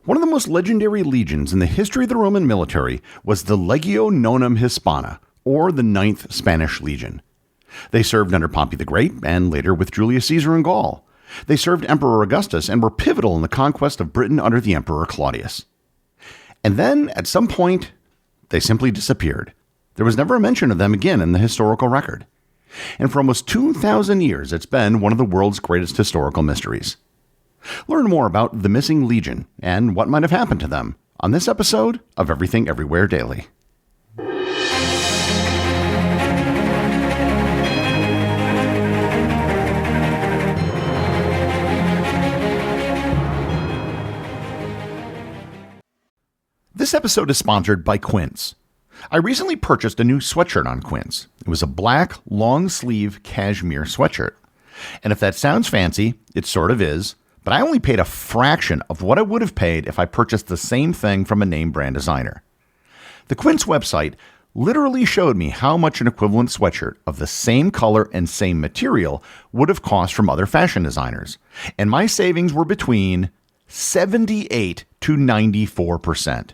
One of the most legendary legions in the history of the Roman military was the Legio IX Hispana, or the Ninth Spanish Legion. They served under Pompey the Great and later with Julius Caesar in Gaul. They served Emperor Augustus and were pivotal in the conquest of Britain under the Emperor Claudius. And then, at some point, they simply disappeared. There was never a mention of them again in the historical record. And for almost 2,000 years, it's been one of the world's greatest historical mysteries. Learn more about the missing legion and what might have happened to them on this episode of Everything Everywhere Daily. This episode is sponsored by Quince. I recently purchased a new sweatshirt on Quince. It was a black, long-sleeve cashmere sweatshirt. And if that sounds fancy, it sort of is, but I only paid a fraction of what I would have paid if I purchased the same thing from a name brand designer. The Quince website literally showed me how much an equivalent sweatshirt of the same color and same material would have cost from other fashion designers, and my savings were between 78 to 94%.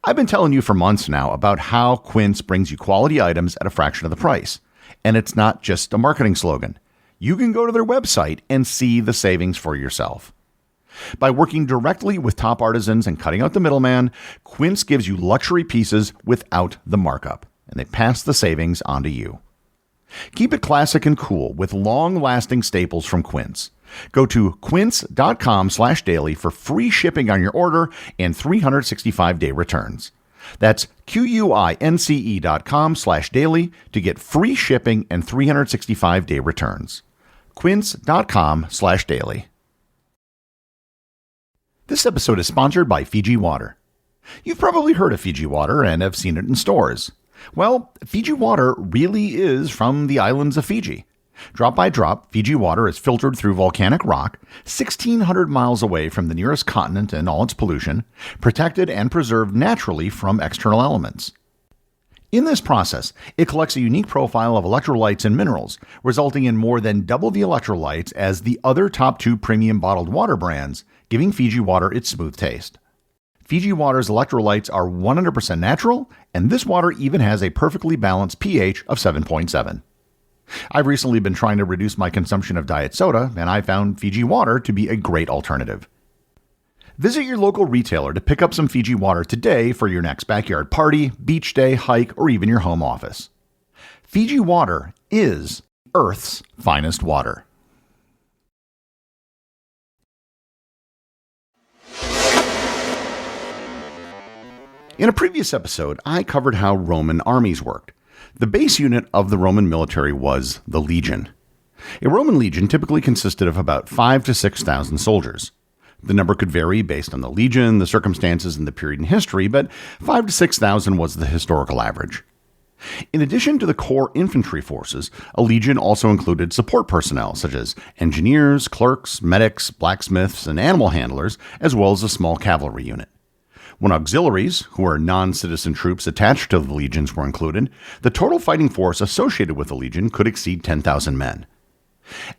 I've been telling you for months now about how Quince brings you quality items at a fraction of the price. And it's not just a marketing slogan. You can go to their website and see the savings for yourself. By working directly with top artisans and cutting out the middleman, Quince gives you luxury pieces without the markup, and they pass the savings on to you. Keep it classic and cool with long-lasting staples from Quince. Go to quince.com/daily for free shipping on your order and 365-day returns. That's QUINCE.com/daily to get free shipping and 365-day returns. Quince.com/daily. This episode is sponsored by Fiji Water. You've probably heard of Fiji Water and have seen it in stores. Well, Fiji Water really is from the islands of Fiji. Drop by drop, Fiji water is filtered through volcanic rock, 1,600 miles away from the nearest continent and all its pollution, protected and preserved naturally from external elements. In this process, it collects a unique profile of electrolytes and minerals, resulting in more than double the electrolytes as the other top two premium bottled water brands, giving Fiji water its smooth taste. Fiji water's electrolytes are 100% natural, and this water even has a perfectly balanced pH of 7.7. I've recently been trying to reduce my consumption of diet soda, and I found Fiji water to be a great alternative. Visit your local retailer to pick up some Fiji water today for your next backyard party, beach day, hike, or even your home office. Fiji water is Earth's finest water. In a previous episode, I covered how Roman armies worked. The base unit of the Roman military was the legion. A Roman legion typically consisted of about 5,000 to 6,000 soldiers. The number could vary based on the legion, the circumstances, and the period in history, but 5,000 to 6,000 was the historical average. In addition to the core infantry forces, a legion also included support personnel such as engineers, clerks, medics, blacksmiths, and animal handlers, as well as a small cavalry unit. When auxiliaries, who were non-citizen troops attached to the legions, were included, the total fighting force associated with the legion could exceed 10,000 men.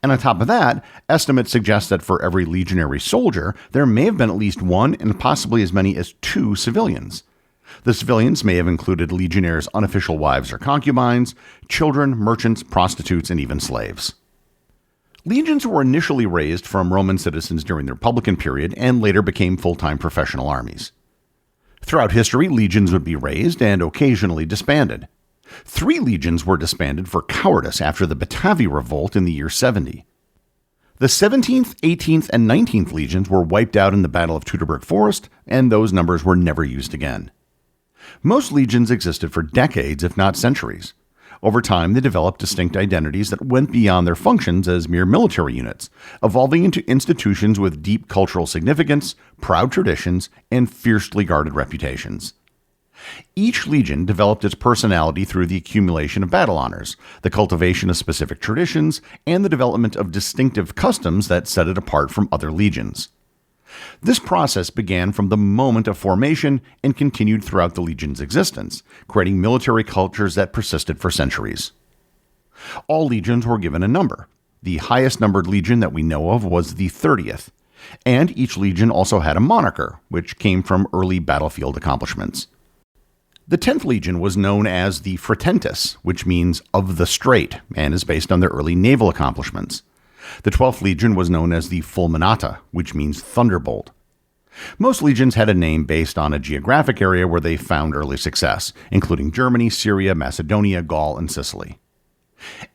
And on top of that, estimates suggest that for every legionary soldier, there may have been at least one and possibly as many as two civilians. The civilians may have included legionnaires' unofficial wives or concubines, children, merchants, prostitutes, and even slaves. Legions were initially raised from Roman citizens during the Republican period and later became full-time professional armies. Throughout history, legions would be raised and occasionally disbanded. 3 legions were disbanded for cowardice after the Batavi revolt in the year 70. The 17th, 18th, and 19th legions were wiped out in the Battle of Teutoburg Forest, and those numbers were never used again. Most legions existed for decades, if not centuries. Over time, they developed distinct identities that went beyond their functions as mere military units, evolving into institutions with deep cultural significance, proud traditions, and fiercely guarded reputations. Each legion developed its personality through the accumulation of battle honors, the cultivation of specific traditions, and the development of distinctive customs that set it apart from other legions. This process began from the moment of formation and continued throughout the legion's existence, creating military cultures that persisted for centuries. All legions were given a number. The highest numbered legion that we know of was the 30th. And each legion also had a moniker, which came from early battlefield accomplishments. The 10th Legion was known as the Fretentis, which means of the strait, and is based on their early naval accomplishments. The 12th Legion was known as the Fulminata, which means thunderbolt. Most legions had a name based on a geographic area where they found early success, including Germany, Syria, Macedonia, Gaul, and Sicily.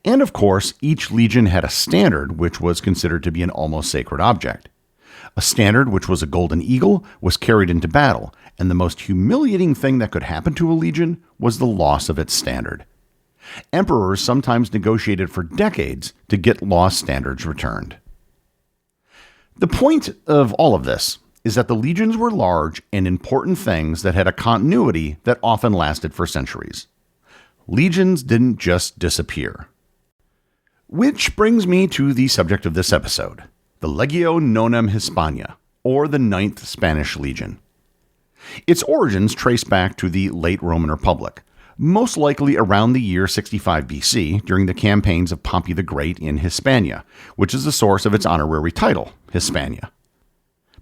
And of course, each legion had a standard, which was considered to be an almost sacred object. A standard, which was a golden eagle, was carried into battle, and the most humiliating thing that could happen to a legion was the loss of its standard. Emperors sometimes negotiated for decades to get lost standards returned. The point of all of this is that the legions were large and important things that had a continuity that often lasted for centuries. Legions didn't just disappear. Which brings me to the subject of this episode, the Legio nonam Hispana, or the Ninth Spanish Legion. Its origins trace back to the late Roman Republic, most likely around the year 65 BC during the campaigns of Pompey the Great in Hispania, which is the source of its honorary title, Hispania.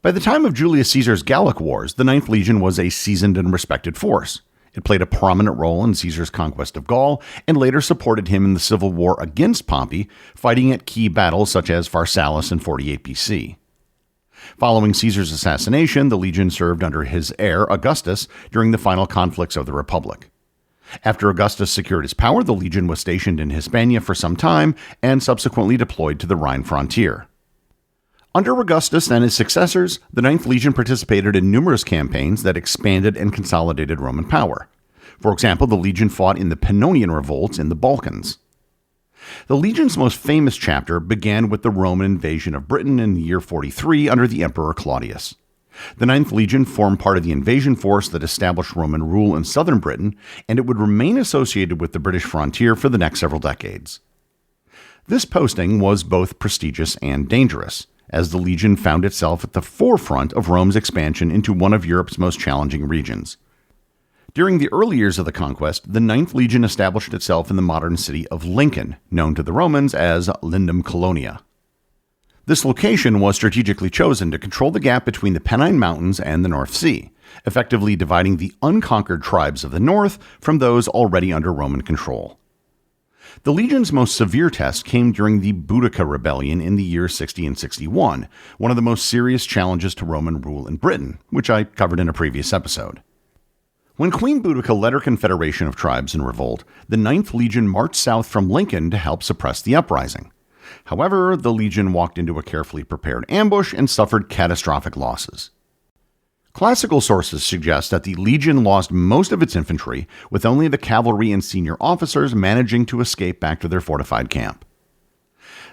By the time of Julius Caesar's Gallic Wars, the Ninth Legion was a seasoned and respected force. It played a prominent role in Caesar's conquest of Gaul and later supported him in the civil war against Pompey, fighting at key battles such as Pharsalus in 48 BC. Following Caesar's assassination, the legion served under his heir, Augustus, during the final conflicts of the Republic. After Augustus secured his power, the legion was stationed in Hispania for some time and subsequently deployed to the Rhine frontier. Under Augustus and his successors, the Ninth Legion participated in numerous campaigns that expanded and consolidated Roman power. For example, the legion fought in the Pannonian revolts in the Balkans. The legion's most famous chapter began with the Roman invasion of Britain in the year 43 under the Emperor Claudius. The Ninth Legion formed part of the invasion force that established Roman rule in southern Britain, and it would remain associated with the British frontier for the next several decades. This posting was both prestigious and dangerous, as the legion found itself at the forefront of Rome's expansion into one of Europe's most challenging regions. During the early years of the conquest, the Ninth Legion established itself in the modern city of Lincoln, known to the Romans as Lindum Colonia. This location was strategically chosen to control the gap between the Pennine Mountains and the North Sea, effectively dividing the unconquered tribes of the north from those already under Roman control. The legion's most severe test came during the Boudica Rebellion in the years 60 and 61, one of the most serious challenges to Roman rule in Britain, which I covered in a previous episode. When Queen Boudica led her confederation of tribes in revolt, the Ninth Legion marched south from Lincoln to help suppress the uprising. However, the legion walked into a carefully prepared ambush and suffered catastrophic losses. Classical sources suggest that the legion lost most of its infantry, with only the cavalry and senior officers managing to escape back to their fortified camp.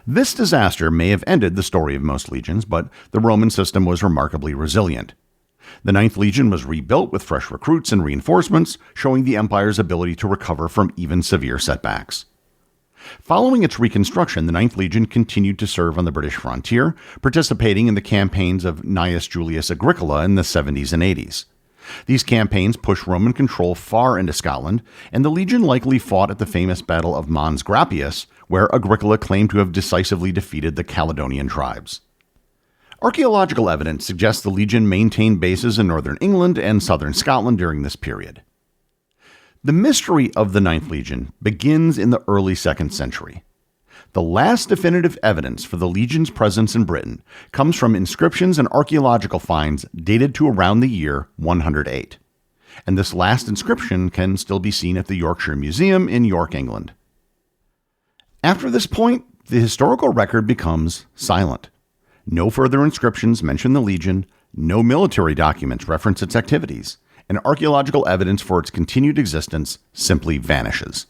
This disaster may have ended the story of most legions, but the Roman system was remarkably resilient. The Ninth Legion was rebuilt with fresh recruits and reinforcements, showing the empire's ability to recover from even severe setbacks. Following its reconstruction, the Ninth Legion continued to serve on the British frontier, participating in the campaigns of Gnaeus Julius Agricola in the 70s and 80s. These campaigns pushed Roman control far into Scotland, and the legion likely fought at the famous Battle of Mons Graupius, where Agricola claimed to have decisively defeated the Caledonian tribes. Archaeological evidence suggests the legion maintained bases in northern England and southern Scotland during this period. The mystery of the Ninth Legion begins in the early 2nd century. The last definitive evidence for the legion's presence in Britain comes from inscriptions and archaeological finds dated to around the year 108. And this last inscription can still be seen at the Yorkshire Museum in York, England. After this point, the historical record becomes silent. No further inscriptions mention the legion, no military documents reference its activities, and archaeological evidence for its continued existence simply vanishes.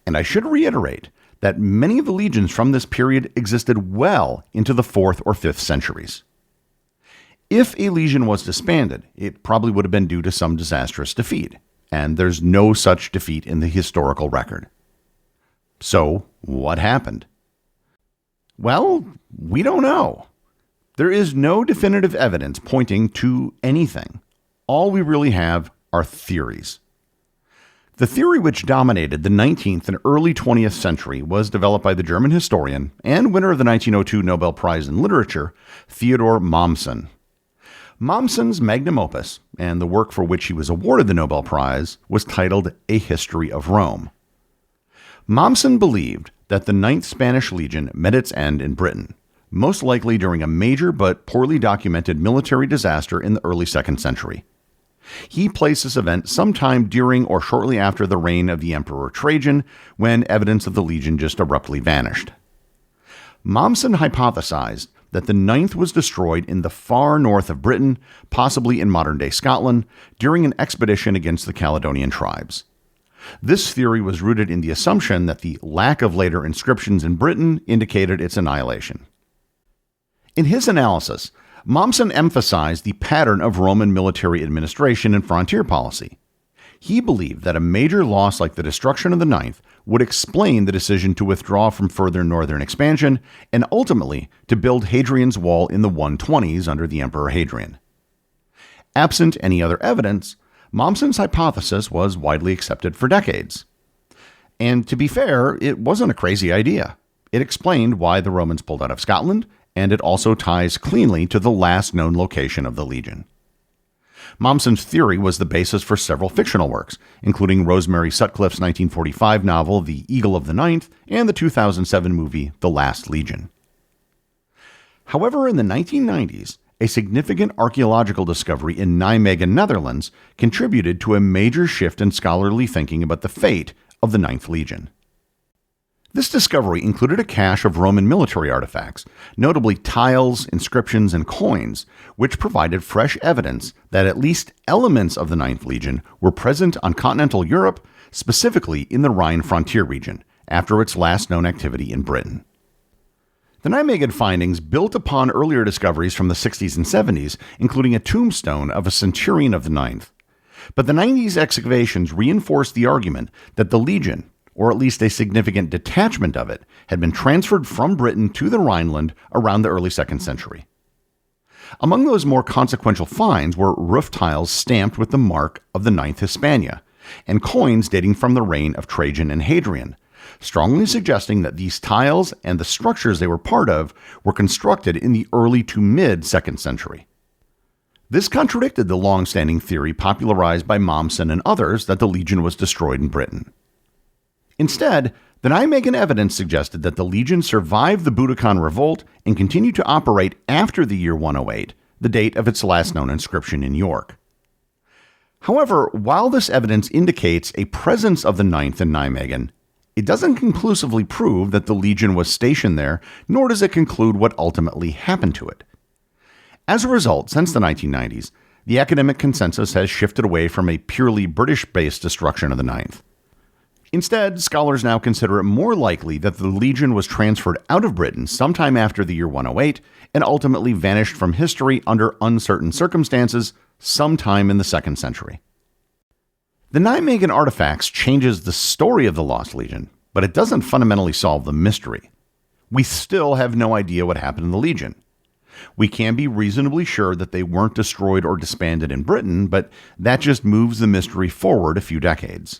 And I should reiterate that many of the legions from this period existed well into the 4th or 5th centuries. If a legion was disbanded, it probably would have been due to some disastrous defeat, and there's no such defeat in the historical record. So, what happened? Well, we don't know. There is no definitive evidence pointing to anything. All we really have are theories. The theory which dominated the 19th and early 20th century was developed by the German historian and winner of the 1902 Nobel Prize in Literature, Theodor Mommsen. Mommsen's magnum opus, and the work for which he was awarded the Nobel Prize, was titled A History of Rome. Mommsen believed that the Ninth Spanish Legion met its end in Britain, most likely during a major but poorly documented military disaster in the early 2nd century. He placed this event sometime during or shortly after the reign of the Emperor Trajan, when evidence of the legion just abruptly vanished. Mommsen hypothesized that the Ninth was destroyed in the far north of Britain, possibly in modern-day Scotland, during an expedition against the Caledonian tribes. This theory was rooted in the assumption that the lack of later inscriptions in Britain indicated its annihilation. In his analysis, Mommsen emphasized the pattern of Roman military administration and frontier policy. He believed that a major loss like the destruction of the Ninth would explain the decision to withdraw from further northern expansion and ultimately to build Hadrian's Wall in the 120s under the Emperor Hadrian. Absent any other evidence, Mommsen's hypothesis was widely accepted for decades. And to be fair, it wasn't a crazy idea. It explained why the Romans pulled out of Scotland, and it also ties cleanly to the last known location of the legion. Mommsen's theory was the basis for several fictional works, including Rosemary Sutcliffe's 1945 novel The Eagle of the Ninth and the 2007 movie The Last Legion. However, in the 1990s, a significant archaeological discovery in Nijmegen, Netherlands, contributed to a major shift in scholarly thinking about the fate of the Ninth Legion. This discovery included a cache of Roman military artifacts, notably tiles, inscriptions, and coins, which provided fresh evidence that at least elements of the Ninth Legion were present on continental Europe, specifically in the Rhine frontier region, after its last known activity in Britain. The Nijmegen findings built upon earlier discoveries from the 60s and 70s, including a tombstone of a centurion of the Ninth. But the 90s excavations reinforced the argument that the legion, or at least a significant detachment of it, had been transferred from Britain to the Rhineland around the early 2nd century. Among those more consequential finds were roof tiles stamped with the mark of the Ninth Hispana, and coins dating from the reign of Trajan and Hadrian, strongly suggesting that these tiles and the structures they were part of were constructed in the early to mid-2nd century. This contradicted the long-standing theory popularized by Mommsen and others that the legion was destroyed in Britain. Instead, the Nijmegen evidence suggested that the legion survived the Boudiccan revolt and continued to operate after the year 108, the date of its last known inscription in York. However, while this evidence indicates a presence of the Ninth in Nijmegen, it doesn't conclusively prove that the legion was stationed there, nor does it conclude what ultimately happened to it. As a result, since the 1990s, the academic consensus has shifted away from a purely British-based destruction of the Ninth. Instead, scholars now consider it more likely that the legion was transferred out of Britain sometime after the year 108 and ultimately vanished from history under uncertain circumstances sometime in the 2nd century. The Nijmegen artifacts changes the story of the Lost Legion, but it doesn't fundamentally solve the mystery. We still have no idea what happened to the legion. We can be reasonably sure that they weren't destroyed or disbanded in Britain, but that just moves the mystery forward a few decades.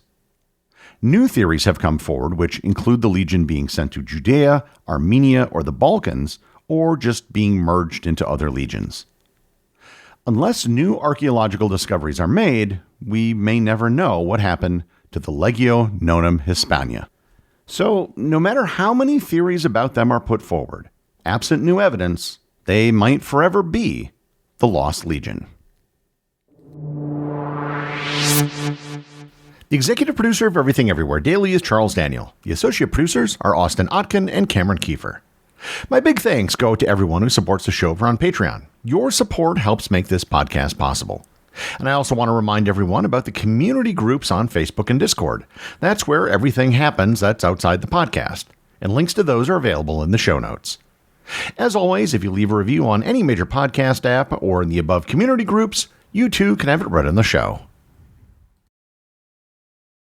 New theories have come forward which include the legion being sent to Judea, Armenia, or the Balkans, or just being merged into other legions. Unless new archaeological discoveries are made, we may never know what happened to the Legio nonam Hispana. So, no matter how many theories about them are put forward, absent new evidence, they might forever be the Lost Legion. The executive producer of Everything Everywhere Daily is Charles Daniel. The associate producers are Austin Oetken and Cameron Kieffer. My big thanks go to everyone who supports the show over on Patreon. Your support helps make this podcast possible. And I also want to remind everyone about the community groups on Facebook and Discord. That's where everything happens that's outside the podcast, and links to those are available in the show notes. As always, if you leave a review on any major podcast app or in the above community groups, you too can have it read on the show.